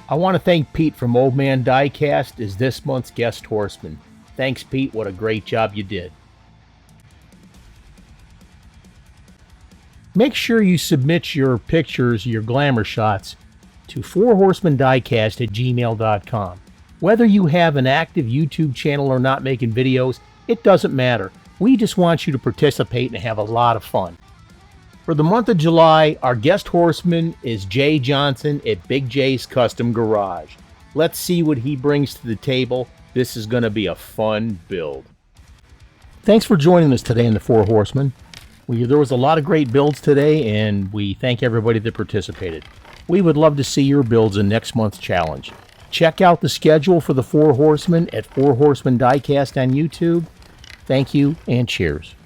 I want to thank Pete from Old Man Diecast as this month's guest horseman. Thanks, Pete. What a great job you did. Make sure you submit your pictures, your glamour shots, to 4horsemendiecast@gmail.com. Whether you have an active YouTube channel or not making videos, it doesn't matter. We just want you to participate and have a lot of fun. For the month of July, our guest horseman is Jay Johnson at Big J's Custom Garage. Let's see what he brings to the table. This is going to be a fun build. Thanks for joining us today in the Four Horsemen. There was a lot of great builds today, and we thank everybody that participated. We would love to see your builds in next month's challenge. Check out the schedule for the Four Horsemen at 4 Horsemen Diecast on YouTube. Thank you, and cheers.